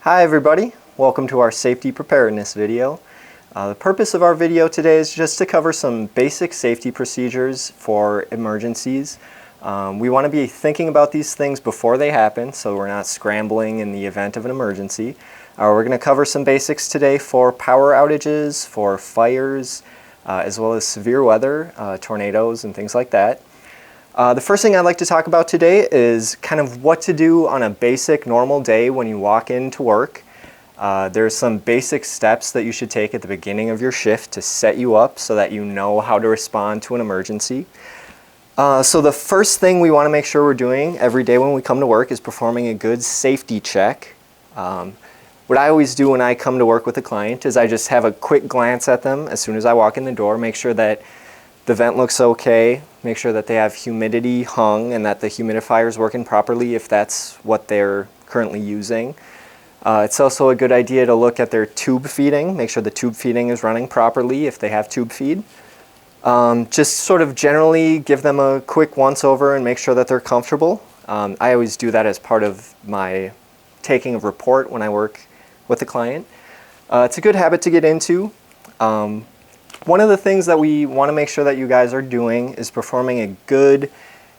Hi everybody, welcome to our safety preparedness video. The purpose of our video today is just to cover some basic safety procedures for emergencies. We want to be thinking about these things before they happen so we're not scrambling in the event of an emergency. We're going to cover some basics today for power outages, for fires, as well as severe weather, tornadoes and things like that. The first thing I'd like to talk about today is kind of what to do on a basic normal day when you walk into work. There's some basic steps that you should take at the beginning of your shift to set you up so that you know how to respond to an emergency. So the first thing we want to make sure we're doing every day when we come to work is performing a good safety check. What I always do when I come to work with a client is I just have a quick glance at them as soon as I walk in the door, make sure that the vent looks okay, make sure that they have humidity hung and that the humidifier is working properly if that's what they're currently using. It's also a good idea to look at their tube feeding, make sure the tube feeding is running properly if they have tube feed. Just sort of generally give them a quick once over and make sure that they're comfortable. I always do that as part of my taking a report when I work with a client. It's a good habit to get into. One of the things that we want to make sure that you guys are doing is performing a good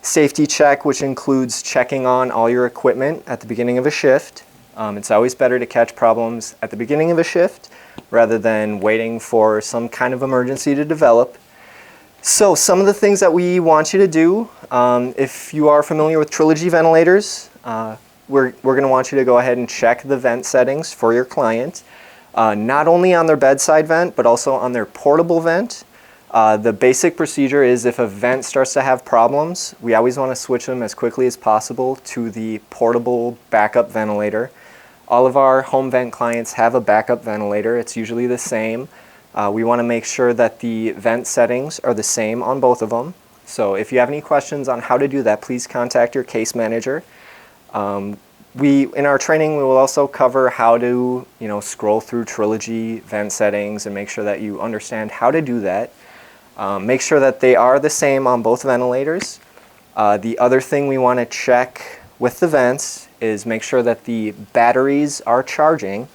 safety check, which includes checking on all your equipment at the beginning of a shift. It's always better to catch problems at the beginning of a shift rather than waiting for some kind of emergency to develop. So some of the things that we want you to do, if you are familiar with Trilogy ventilators, we're going to want you to go ahead and check the vent settings for your client. Not only on their bedside vent, but also on their portable vent. The basic procedure is if a vent starts to have problems, we always want to switch them as quickly as possible to the portable backup ventilator. All of our home vent clients have a backup ventilator. It's usually the same. We want to make sure that the vent settings are the same on both of them. So if you have any questions on how to do that, please contact your case manager. In our training, we will also cover how to, scroll through Trilogy vent settings and make sure that you understand how to do that. Make sure that they are the same on both ventilators. The other thing we want to check with the vents is make sure that the batteries are charging.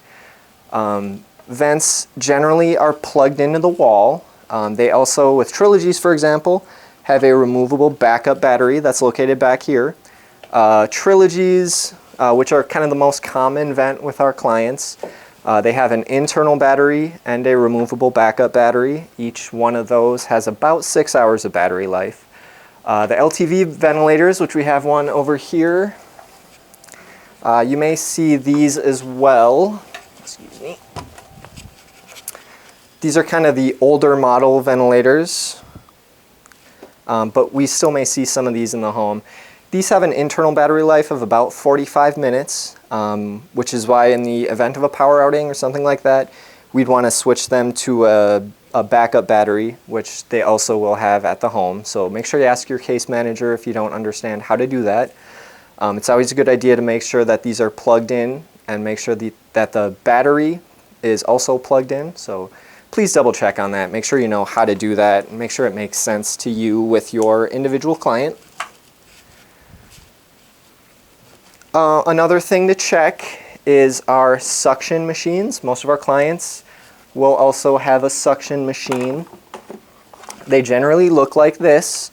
Vents generally are plugged into the wall. They also, with Trilogies for example, have a removable backup battery that's located back here. Trilogies, which are kind of the most common vent with our clients. They have an internal battery and a removable backup battery. Each one of those has about 6 hours of battery life. The LTV ventilators, which we have one over here, you may see these as well. Excuse me. These are kind of the older model ventilators, but we still may see some of these in the home. These have an internal battery life of about 45 minutes, which is why in the event of a power outing or something like that, we'd want to switch them to a backup battery, which they also will have at the home. So make sure you ask your case manager if you don't understand how to do that. It's always a good idea to make sure that these are plugged in and make sure that the battery is also plugged in. So please double check on that. Make sure you know how to do that and make sure it makes sense to you with your individual client. Another thing to check is our suction machines. Most of our clients will also have a suction machine. They generally look like this.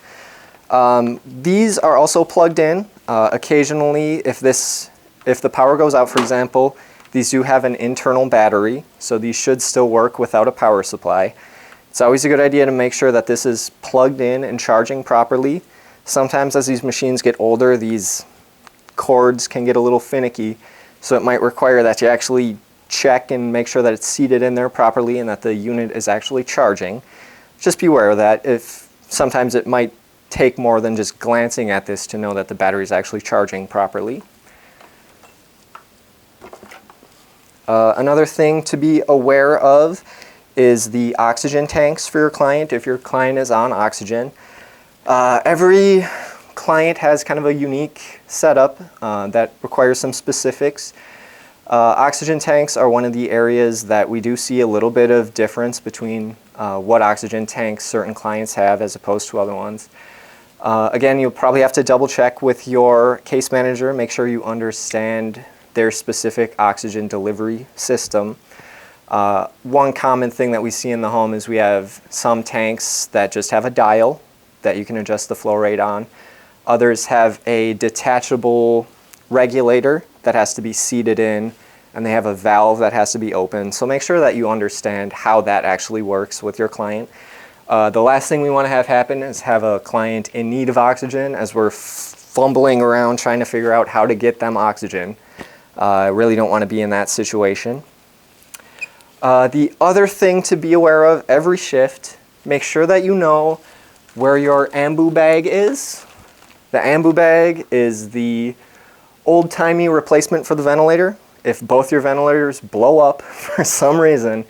These are also plugged in. Occasionally, if the power goes out, for example, these do have an internal battery, so these should still work without a power supply. It's always a good idea to make sure that this is plugged in and charging properly. Sometimes as these machines get older, these cords can get a little finicky, so it might require that you actually check and make sure that it's seated in there properly and that the unit is actually charging. Just be aware of that. Sometimes it might take more than just glancing at this to know that the battery is actually charging properly. Another thing to be aware of is the oxygen tanks for your client if your client is on oxygen. Every client has kind of a unique setup that requires some specifics. Oxygen tanks are one of the areas that we do see a little bit of difference between what oxygen tanks certain clients have as opposed to other ones. Again, you'll probably have to double check with your case manager, make sure you understand their specific oxygen delivery system. One common thing that we see in the home is we have some tanks that just have a dial that you can adjust the flow rate on. Others have a detachable regulator that has to be seated in, and they have a valve that has to be open. So make sure that you understand how that actually works with your client. The last thing we want to have happen is have a client in need of oxygen as we're fumbling around trying to figure out how to get them oxygen. I really don't want to be in that situation. The other thing to be aware of every shift, make sure that you know where your ambu bag is. The ambu bag is the old-timey replacement for the ventilator. If both your ventilators blow up for some reason,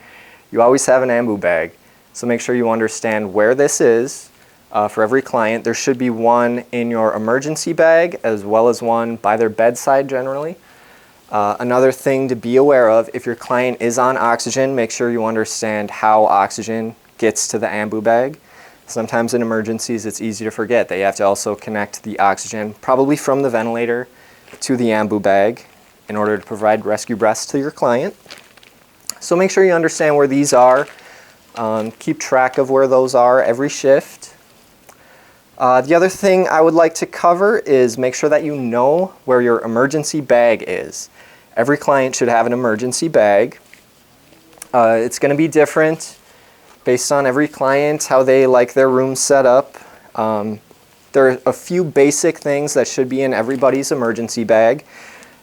you always have an ambu bag. So make sure you understand where this is. For every client, there should be one in your emergency bag as well as one by their bedside generally. Another thing to be aware of, if your client is on oxygen, make sure you understand how oxygen gets to the ambu bag. Sometimes in emergencies it's easy to forget that you have to also connect the oxygen, probably from the ventilator, to the ambu bag in order to provide rescue breaths to your client. So make sure you understand where these are. Keep track of where those are every shift. The other thing I would like to cover is make sure that you know where your emergency bag is. Every client should have an emergency bag. It's going to be different based on every client, how they like their room set up. There are a few basic things that should be in everybody's emergency bag.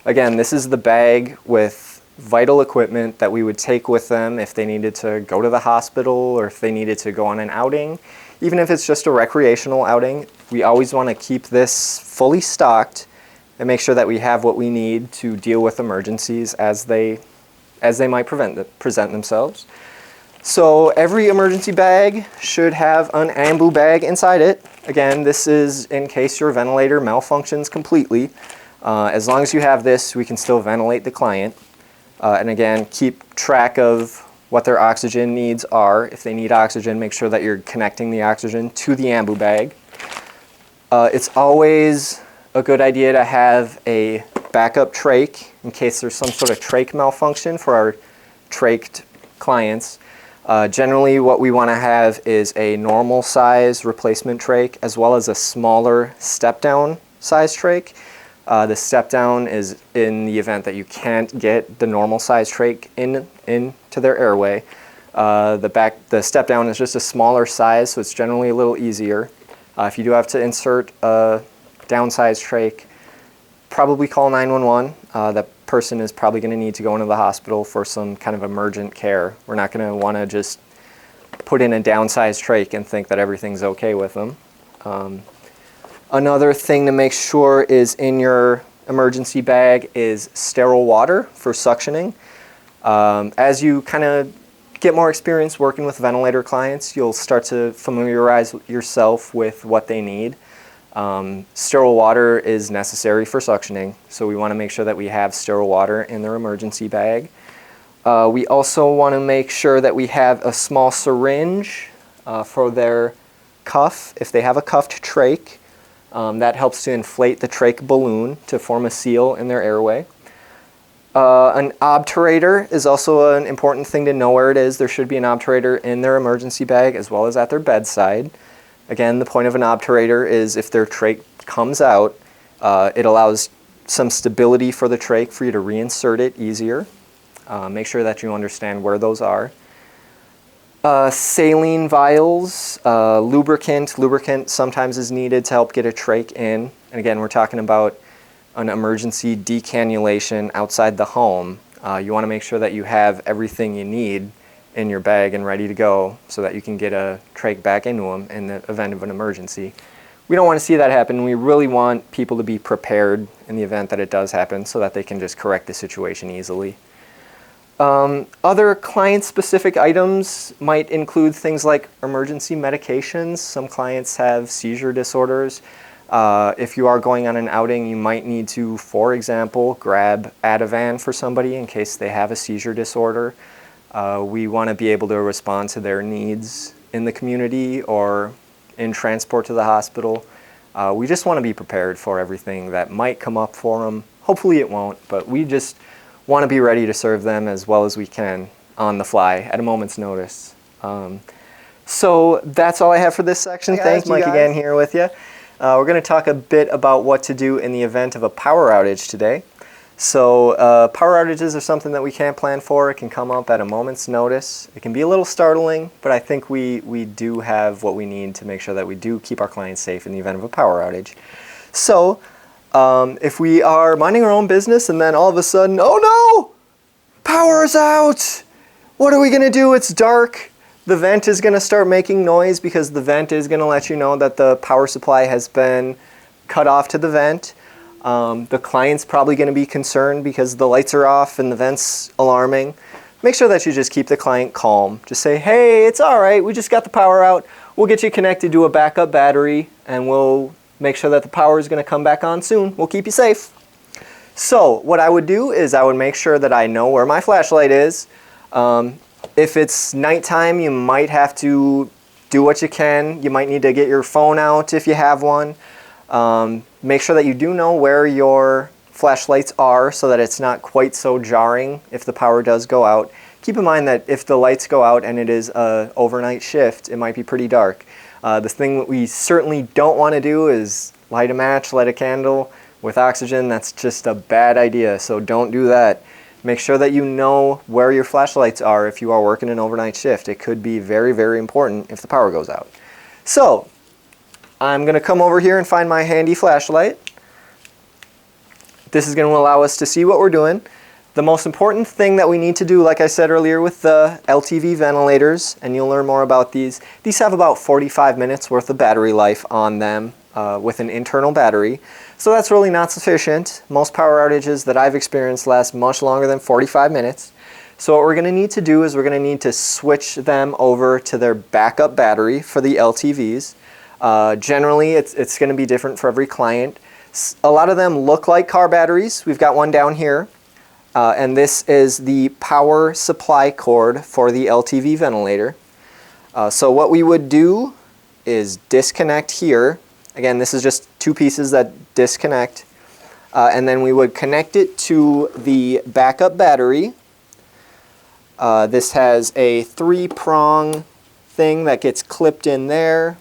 Again, this is the bag with vital equipment that we would take with them if they needed to go to the hospital or if they needed to go on an outing. Even if it's just a recreational outing, we always want to keep this fully stocked and make sure that we have what we need to deal with emergencies as they might present themselves. So every emergency bag should have an ambu bag inside it. Again, this is in case your ventilator malfunctions completely. As long as you have this, we can still ventilate the client. And again, keep track of what their oxygen needs are. If they need oxygen, make sure that you're connecting the oxygen to the ambu bag. It's always a good idea to have a backup trach in case there's some sort of trach malfunction for our trached clients. Generally, what we want to have is a normal size replacement trach as well as a smaller step-down size trach. The step-down is in the event that you can't get the normal size trach into their airway. The step-down is just a smaller size, so it's generally a little easier. If you do have to insert a downsized trach, probably call 911. That person is probably going to need to go into the hospital for some kind of emergent care. We're not going to want to just put in a downsized trach and think that everything's okay with them. Another thing to make sure is in your emergency bag is sterile water for suctioning. As you kind of get more experience working with ventilator clients, you'll start to familiarize yourself with what they need. Sterile water is necessary for suctioning, so we want to make sure that we have sterile water in their emergency bag. We also want to make sure that we have a small syringe for their cuff. If they have a cuffed trach, that helps to inflate the trach balloon to form a seal in their airway. An obturator is also an important thing to know where it is. There should be an obturator in their emergency bag as well as at their bedside. Again, the point of an obturator is if their trach comes out, it allows some stability for the trach for you to reinsert it easier. Make sure that you understand where those are. Saline vials, lubricant sometimes is needed to help get a trach in. And again, we're talking about an emergency decannulation outside the home. You want to make sure that you have everything you need in your bag and ready to go so that you can get a trach back into them in the event of an emergency. We don't want to see that happen. We really want people to be prepared in the event that it does happen so that they can just correct the situation easily. Other client-specific items might include things like emergency medications. Some clients have seizure disorders. If you are going on an outing, you might need to, for example, grab Ativan for somebody in case they have a seizure disorder. We want to be able to respond to their needs in the community or in transport to the hospital. We just want to be prepared for everything that might come up for them Hopefully it won't, but we just want to be ready to serve them as well as we can on the fly at a moment's notice. So that's all I have for this section. Thanks, Mike, again here with you. We're going to talk a bit about what to do in the event of a power outage today. So power outages are something that we can't plan for. It can come up at a moment's notice. It can be a little startling, but I think we do have what we need to make sure that we do keep our clients safe in the event of a power outage. So if we are minding our own business and then all of a sudden, oh no, power's out! What are we going to do? It's dark. The vent is going to start making noise because the vent is going to let you know that the power supply has been cut off to the vent. The client's probably going to be concerned because the lights are off and the vent's alarming. Make sure that you just keep the client calm. Just say, hey, it's all right. We just got the power out. We'll get you connected to a backup battery and we'll make sure that the power is going to come back on soon. We'll keep you safe. So what I would do is I would make sure that I know where my flashlight is. If it's nighttime, you might have to do what you can. You might need to get your phone out if you have one. Make sure that you do know where your flashlights are so that it's not quite so jarring if the power does go out. Keep in mind that if the lights go out and it is an overnight shift, it might be pretty dark. The thing that we certainly don't want to do is light a match, light a candle with oxygen. That's just a bad idea, so don't do that. Make sure that you know where your flashlights are if you are working an overnight shift. It could be very, very important if the power goes out. So I'm going to come over here and find my handy flashlight. This is going to allow us to see what we're doing. The most important thing that we need to do, like I said earlier with the LTV ventilators, and you'll learn more about these have about 45 minutes worth of battery life on them with an internal battery. So that's really not sufficient. Most power outages that I've experienced last much longer than 45 minutes. So what we're going to need to do is we're going to need to switch them over to their backup battery for the LTVs. Generally, it's going to be different for every client. A lot of them look like car batteries. We've got one down here. And this is the power supply cord for the LTV ventilator. So what we would do is disconnect here. Again, this is just two pieces that disconnect. And then we would connect it to the backup battery. This has a 3-prong thing that gets clipped in there.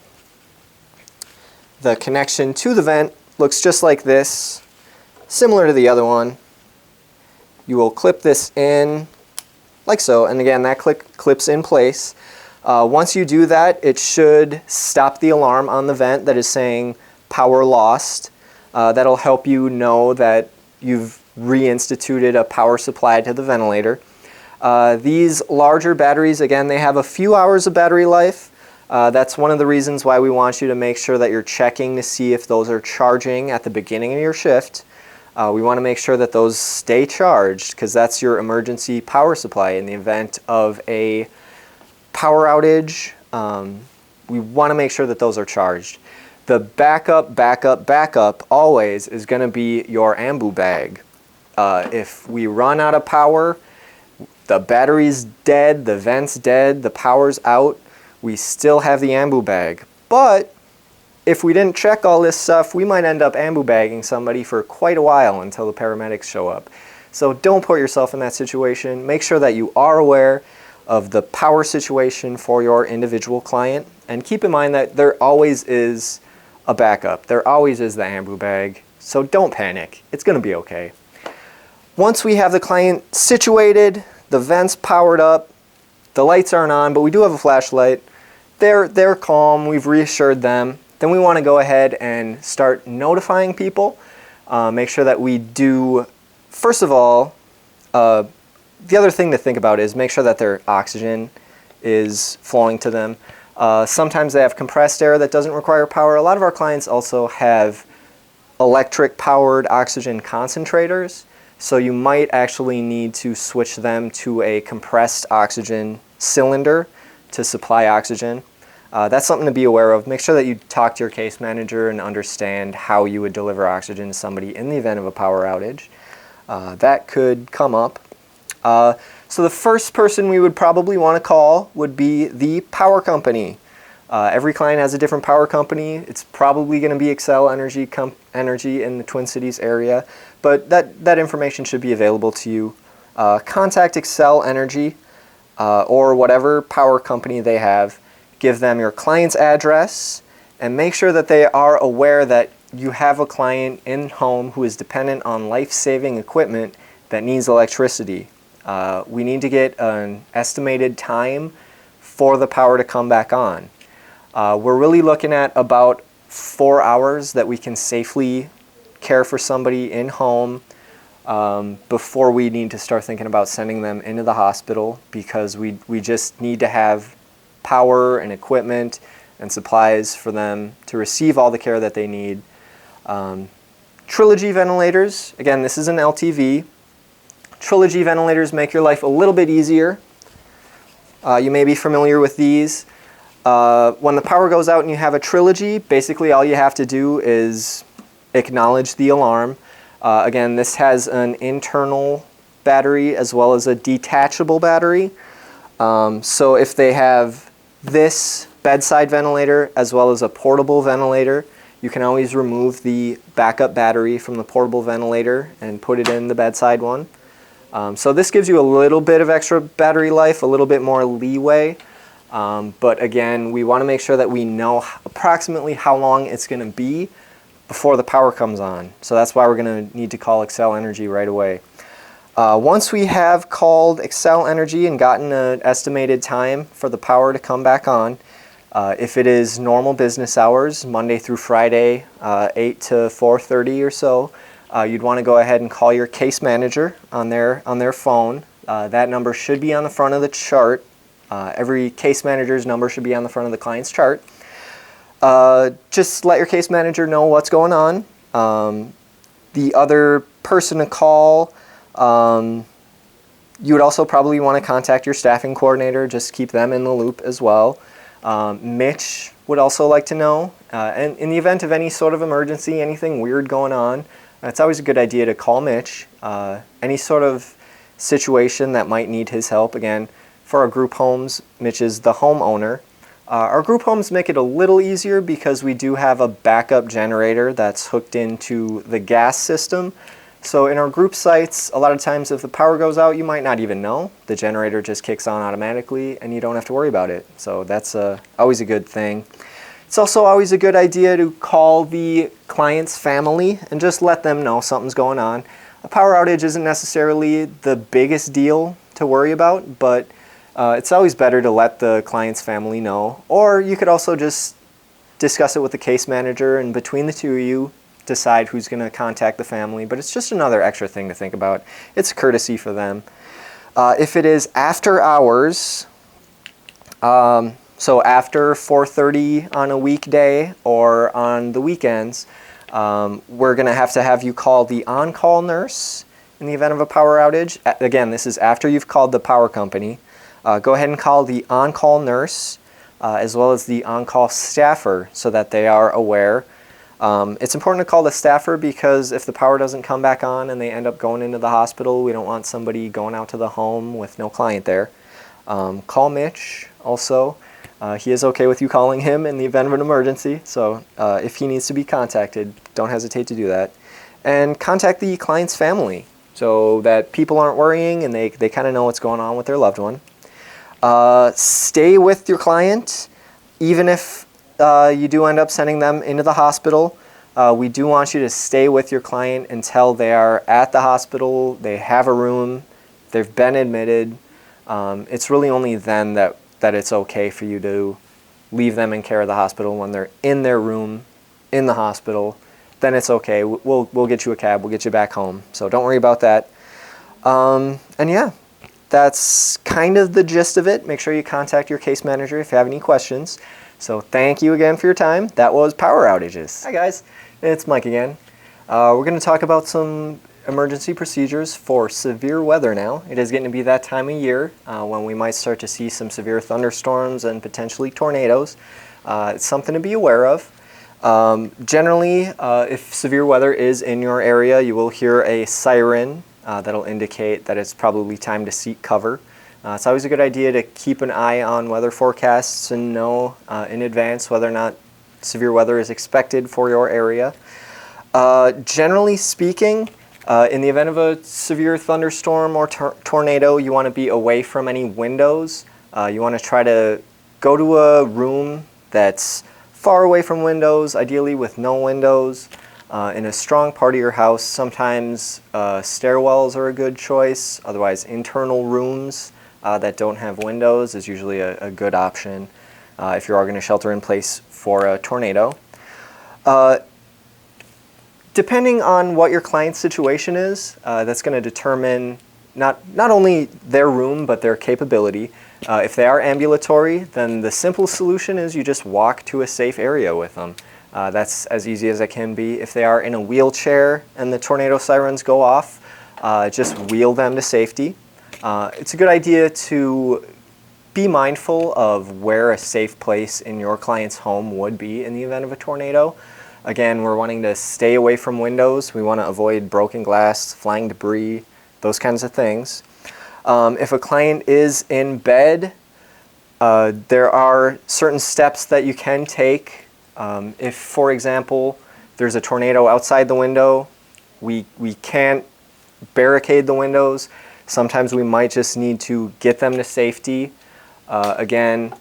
The connection to the vent looks just like this, similar to the other one. You will clip this in like so, and again that clips in place. Once you do that, it should stop the alarm on the vent that is saying power lost. That'll help you know that you've reinstituted a power supply to the ventilator. These larger batteries, again, they have a few hours of battery life. That's one of the reasons why we want you to make sure that you're checking to see if those are charging at the beginning of your shift. We want to make sure that those stay charged because that's your emergency power supply in the event of a power outage. We want to make sure that those are charged. The backup always is going to be your ambu bag. If we run out of power, the battery's dead, the vent's dead, the power's out, we still have the ambu bag. But if we didn't check all this stuff, we might end up ambu bagging somebody for quite a while until the paramedics show up. So don't put yourself in that situation. Make sure that you are aware of the power situation for your individual client. And keep in mind that there always is a backup. There always is the ambu bag. So don't panic. It's going to be okay. Once we have the client situated, the vent's powered up, the lights aren't on, but we do have a flashlight. They're calm. We've reassured them. Then we want to go ahead and start notifying people. Make sure that we do, first of all, the other thing to think about is make sure that their oxygen is flowing to them. Sometimes they have compressed air that doesn't require power. A lot of our clients also have electric powered oxygen concentrators. So you might actually need to switch them to a compressed oxygen cylinder to supply oxygen. That's something to be aware of. Make sure that you talk to your case manager and understand how you would deliver oxygen to somebody in the event of a power outage. That could come up. So the first person we would probably want to call would be the power company. Every client has a different power company. It's probably going to be Xcel Energy in the Twin Cities area, but that information should be available to you. Contact Xcel Energy or whatever power company they have. Give them your client's address and make sure that they are aware that you have a client in home who is dependent on life-saving equipment that needs electricity. We need to get an estimated time for the power to come back on. We're really looking at about 4 hours that we can safely care for somebody in home before we need to start thinking about sending them into the hospital, because we just need to have power and equipment and supplies for them to receive all the care that they need. Trilogy ventilators, again, this is an LTV. Trilogy ventilators make your life a little bit easier. You may be familiar with these. When the power goes out and you have a trilogy, basically all you have to do is acknowledge the alarm. Again, this has an internal battery as well as a detachable battery. So if they have this bedside ventilator as well as a portable ventilator, you can always remove the backup battery from the portable ventilator and put it in the bedside one. So this gives you a little bit of extra battery life, a little bit more leeway. But again, we want to make sure that we know approximately how long it's going to be before the power comes on. So that's why we're going to need to call Xcel Energy right away. Once we have called Xcel Energy and gotten an estimated time for the power to come back on, if it is normal business hours, Monday through Friday, 8 to 4:30 or so, you'd want to go ahead and call your case manager on their phone. That number should be on the front of the chart. Every case manager's number should be on the front of the client's chart. Just let your case manager know what's going on. The other person to call, you would also probably want to contact your staffing coordinator, just keep them in the loop as well. Mitch would also like to know, and in the event of any sort of emergency, anything weird going on, it's always a good idea to call Mitch. Any sort of situation that might need his help. Again, for our group homes, Mitch is the homeowner. Our group homes make it a little easier because we do have a backup generator that's hooked into the gas system. So in our group sites, a lot of times if the power goes out, you might not even know. The generator just kicks on automatically and you don't have to worry about it. So that's always a good thing. It's also always a good idea to call the client's family and just let them know something's going on. A power outage isn't necessarily the biggest deal to worry about, but it's always better to let the client's family know. Or you could also just discuss it with the case manager, and between the two of you, decide who's going to contact the family. But it's just another extra thing to think about. It's a courtesy for them. If it is after hours, so after 4:30 on a weekday or on the weekends, we're going to have you call the on-call nurse in the event of a power outage. Again, this is after you've called the power company. Go ahead and call the on-call nurse as well as the on-call staffer so that they are aware. It's important to call the staffer because if the power doesn't come back on and they end up going into the hospital, we don't want somebody going out to the home with no client there. Call Mitch also. He is okay with you calling him in the event of an emergency, so if he needs to be contacted, don't hesitate to do that. And contact the client's family so that people aren't worrying and they kind of know what's going on with their loved one. Stay with your client, even if you do end up sending them into the hospital. We do want you to stay with your client until they are at the hospital, they have a room, they've been admitted. It's really only then that it's okay for you to leave them in care of the hospital. When they're in their room in the hospital, then it's okay. We'll get you a cab, we'll get you back home. So don't worry about that. And yeah, that's kind of the gist of it. Make sure you contact your case manager if you have any questions. So thank you again for your time. That was Power Outages. Hi guys, it's Mike again. We're going to talk about some emergency procedures for severe weather now. It is getting to be that time of year when we might start to see some severe thunderstorms and potentially tornadoes. It's something to be aware of. Generally, if severe weather is in your area, you will hear a siren that'll indicate that it's probably time to seek cover. It's always a good idea to keep an eye on weather forecasts and know in advance whether or not severe weather is expected for your area. Generally speaking, in the event of a severe thunderstorm or tornado, you want to be away from any windows. You want to try to go to a room that's far away from windows, ideally with no windows. In a strong part of your house, sometimes stairwells are a good choice. Otherwise, internal rooms that don't have windows is usually a good option if you are going to shelter in place for a tornado. Depending on what your client's situation is, that's going to determine not only their room, but their capability. If they are ambulatory, then the simple solution is you just walk to a safe area with them. That's as easy as it can be. If they are in a wheelchair and the tornado sirens go off, just wheel them to safety. It's a good idea to be mindful of where a safe place in your client's home would be in the event of a tornado. Again, we're wanting to stay away from windows. We want to avoid broken glass, flying debris, those kinds of things. If a client is in bed, there are certain steps that you can take. If, for example, there's a tornado outside the window, we can't barricade the windows. Sometimes we might just need to get them to safety. Again,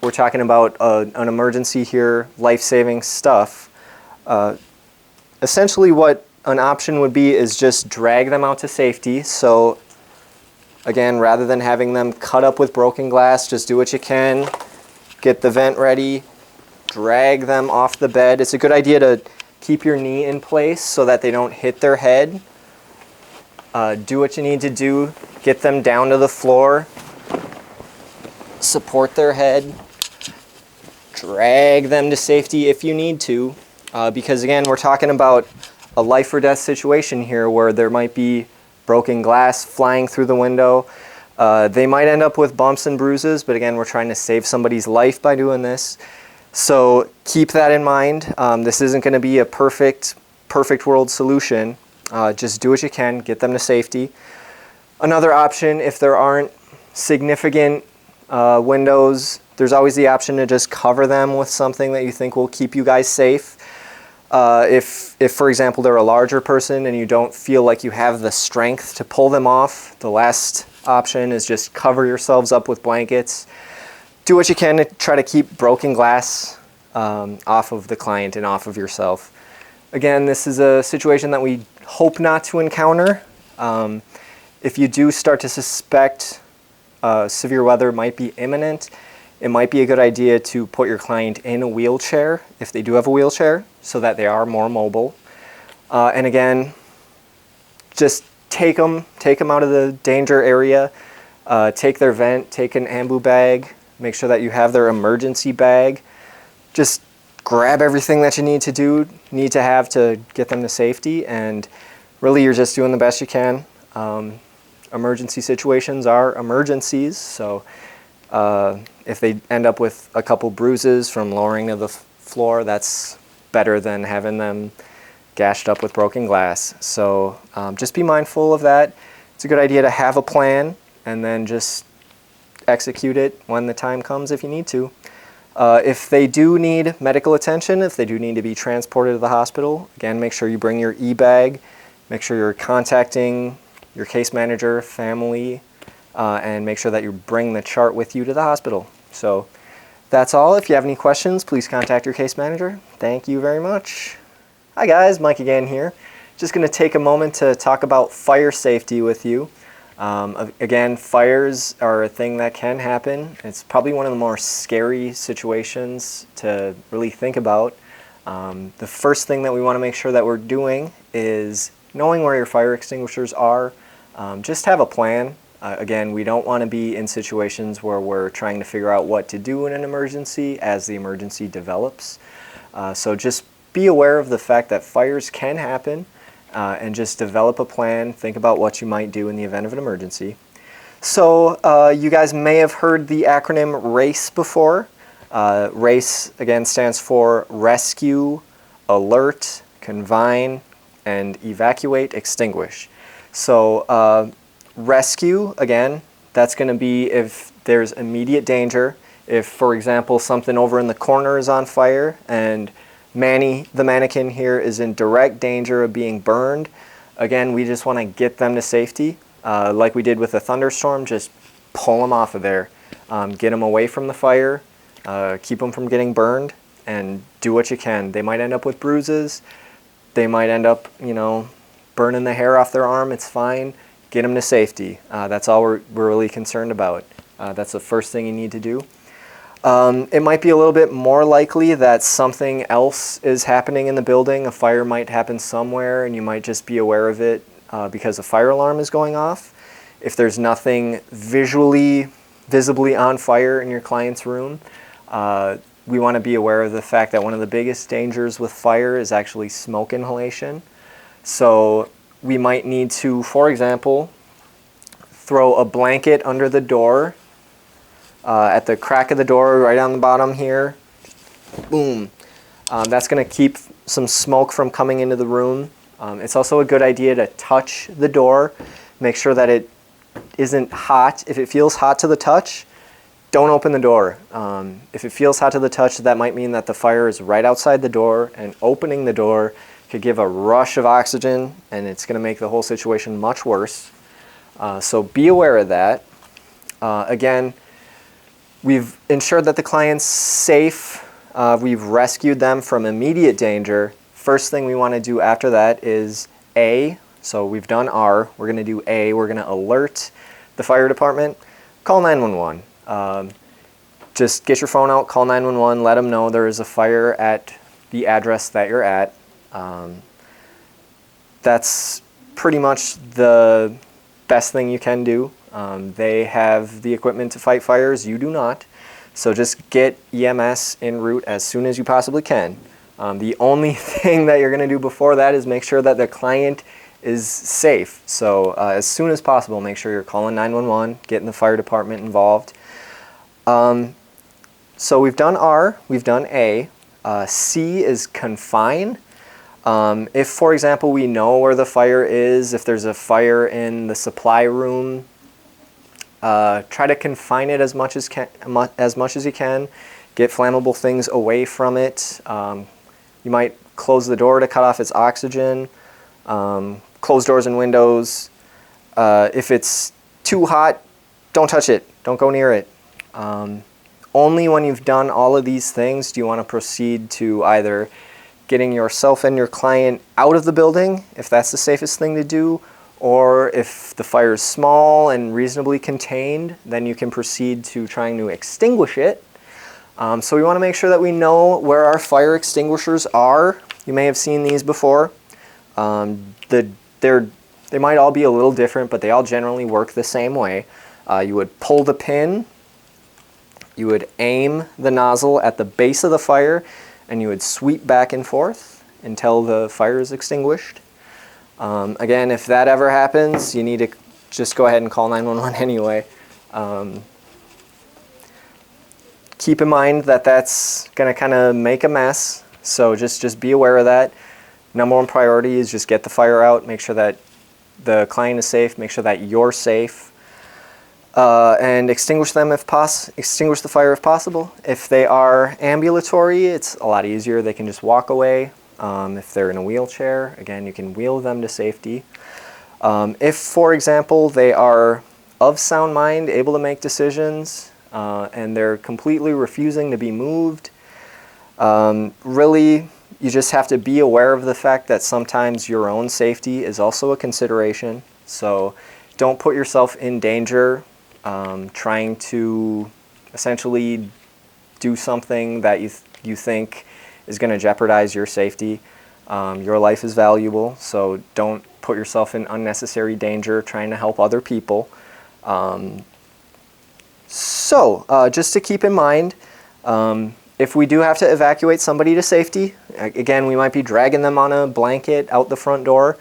we're talking about an emergency here, life-saving stuff. Essentially what an option would be is just drag them out to safety. So again, rather than having them cut up with broken glass, just do what you can, get the vent ready, drag them off the bed. It's a good idea to keep your knee in place so that they don't hit their head. Do what you need to do, get them down to the floor, support their head, drag them to safety if you need to, because again, we're talking about a life or death situation here where there might be broken glass flying through the window. They might end up with bumps and bruises, but again, we're trying to save somebody's life by doing this. So keep that in mind. This isn't going to be a perfect world solution. Just do what you can, get them to safety. Another option, if there aren't significant windows, there's always the option to just cover them with something that you think will keep you guys safe. If for example, they're a larger person and you don't feel like you have the strength to pull them off, the last option is just cover yourselves up with blankets. Do what you can to try to keep broken glass off of the client and off of yourself. Again, this is a situation that we hope not to encounter. If you do start to suspect severe weather might be imminent, it might be a good idea to put your client in a wheelchair, if they do have a wheelchair, so that they are more mobile. And again, just take them out of the danger area, take their vent, take an ambu bag, make sure that you have their emergency bag. Just grab everything that you need to have to get them to safety, and really you're just doing the best you can. Emergency situations are emergencies, so if they end up with a couple bruises from lowering to the floor, that's better than having them gashed up with broken glass. So just be mindful of that. It's a good idea to have a plan and then just execute it when the time comes if you need to. If they do need medical attention, if they do need to be transported to the hospital, again, make sure you bring your e-bag, make sure you're contacting your case manager, family, and make sure that you bring the chart with you to the hospital. So that's all. If you have any questions, please contact your case manager. Thank you very much. Hi guys, Mike again here. Just going to take a moment to talk about fire safety with you. Again, fires are a thing that can happen. It's probably one of the more scary situations to really think about. The first thing that we want to make sure that we're doing is knowing where your fire extinguishers are. Just have a plan. Again, we don't want to be in situations where we're trying to figure out what to do in an emergency as the emergency develops. So just be aware of the fact that fires can happen. And just develop a plan, think about what you might do in the event of an emergency. So you guys may have heard the acronym RACE before. RACE, again, stands for Rescue, Alert, Convine, and Evacuate, Extinguish. So rescue, again, That's going to be if there's immediate danger. If, for example, something over in the corner is on fire and Manny, the mannequin here, is in direct danger of being burned, again, we just want to get them to safety. Like we did with the thunderstorm, just pull them off of there. Get them away from the fire, keep them from getting burned, and do what you can. They might end up with bruises. They might end up, burning the hair off their arm. It's fine. Get them to safety. That's all we're really concerned about. That's the first thing you need to do. It might be a little bit more likely that something else is happening in the building. A fire might happen somewhere and you might just be aware of it because a fire alarm is going off. If there's nothing visibly on fire in your client's room, we want to be aware of the fact that one of the biggest dangers with fire is actually smoke inhalation. So we might need to, for example, throw a blanket under the door at the crack of the door right on the bottom here. Boom. That's going to keep some smoke from coming into the room. It's also a good idea to touch the door. Make sure that it isn't hot. If it feels hot to the touch, don't open the door. If it feels hot to the touch, that might mean that the fire is right outside the door, and opening the door could give a rush of oxygen, and it's going to make the whole situation much worse. So be aware of that. Again, we've ensured that the client's safe. We've rescued them from immediate danger. First thing we want to do after that is A. So we've done R. We're going to do A. We're going to alert the fire department. Call 911. Just get your phone out, call 911, let them know there is a fire at the address that you're at. That's pretty much the best thing you can do. They have the equipment to fight fires, you do not. So just get EMS en route as soon as you possibly can. The only thing that you're going to do before that is make sure that the client is safe. So as soon as possible, make sure you're calling 911, getting the fire department involved. So we've done R, we've done A. C is confine. If, for example, we know where the fire is, if there's a fire in the supply room, try to confine it as much as you can. Get flammable things away from it. You might close the door to cut off its oxygen. Close doors and windows. If it's too hot, don't touch it. Don't go near it. Only when you've done all of these things do you want to proceed to either getting yourself and your client out of the building, if that's the safest thing to do, or if the fire is small and reasonably contained, then you can proceed to trying to extinguish it. So we want to make sure that we know where our fire extinguishers are. You may have seen these before. They might all be a little different, but they all generally work the same way. You would pull the pin, you would aim the nozzle at the base of the fire, and you would sweep back and forth until the fire is extinguished. Again, if that ever happens, you need to just go ahead and call 911 anyway. Keep in mind that that's going to kind of make a mess, so just be aware of that. Number one priority is just get the fire out, make sure that the client is safe, make sure that you're safe, and extinguish them if extinguish the fire if possible. If they are ambulatory, it's a lot easier. They can just walk away. If they're in a wheelchair, again, you can wheel them to safety. If, for example, they are of sound mind, able to make decisions, and they're completely refusing to be moved, really, you just have to be aware of the fact that sometimes your own safety is also a consideration. So don't put yourself in danger trying to essentially do something that you think is going to jeopardize your safety. Your life is valuable, so don't put yourself in unnecessary danger trying to help other people. Just to keep in mind, if we do have to evacuate somebody to safety, again, we might be dragging them on a blanket out the front door.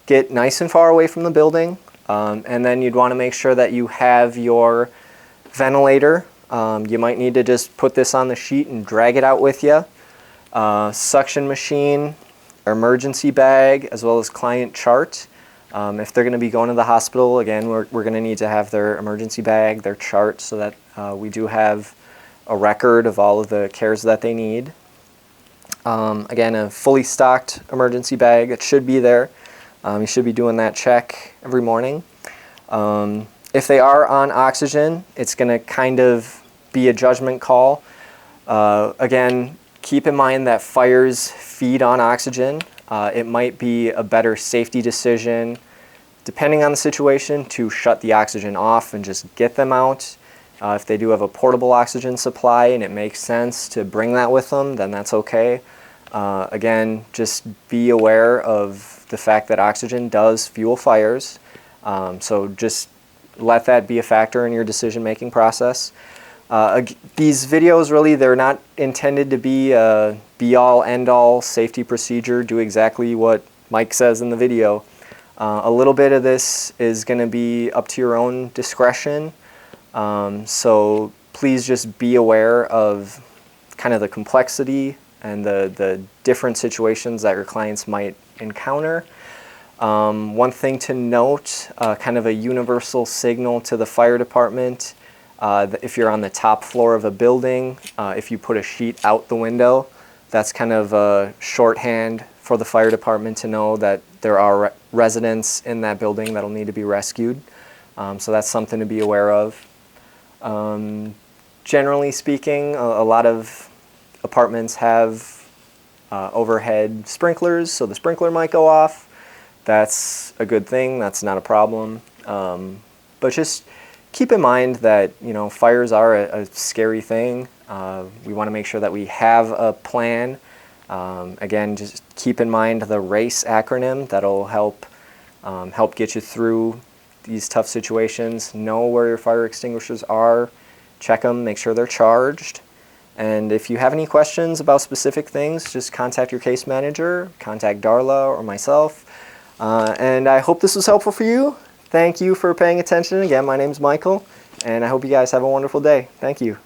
Get nice and far away from the building, and then you'd want to make sure that you have your ventilator. You might need to just put this on the sheet and drag it out with you. Suction machine, emergency bag, as well as client chart. If they're going to be going to the hospital, again, we're going to need to have their emergency bag, their chart, so that we do have a record of all of the cares that they need. Again, a fully stocked emergency bag, it should be there. You should be doing that check every morning. If they are on oxygen, it's going to kind of be a judgment call. Again, keep in mind that fires feed on oxygen. It might be a better safety decision, depending on the situation, to shut the oxygen off and just get them out. If they do have a portable oxygen supply and it makes sense to bring that with them, then that's okay. Again, just be aware of the fact that oxygen does fuel fires. So just let that be a factor in your decision-making process. These videos, really, they're not intended to be a be-all, end-all safety procedure. Do exactly what Mike says in the video. A little bit of this is going to be up to your own discretion. So please just be aware of kind of the complexity and the different situations that your clients might encounter. One thing to note, kind of a universal signal to the fire department, if you're on the top floor of a building, if you put a sheet out the window, that's kind of a shorthand for the fire department to know that there are residents in that building that'll need to be rescued. So that's something to be aware of. Generally speaking, a lot of apartments have overhead sprinklers, so the sprinkler might go off. That's a good thing, that's not a problem. But just keep in mind that, you know, fires are a scary thing. We want to make sure that we have a plan. Again, just keep in mind the RACE acronym. That'll help get you through these tough situations. Know where your fire extinguishers are, check them, make sure they're charged. And if you have any questions about specific things, just contact your case manager, contact Darla or myself. And I hope this was helpful for you. Thank you for paying attention. Again, my name's Michael, and I hope you guys have a wonderful day. Thank you.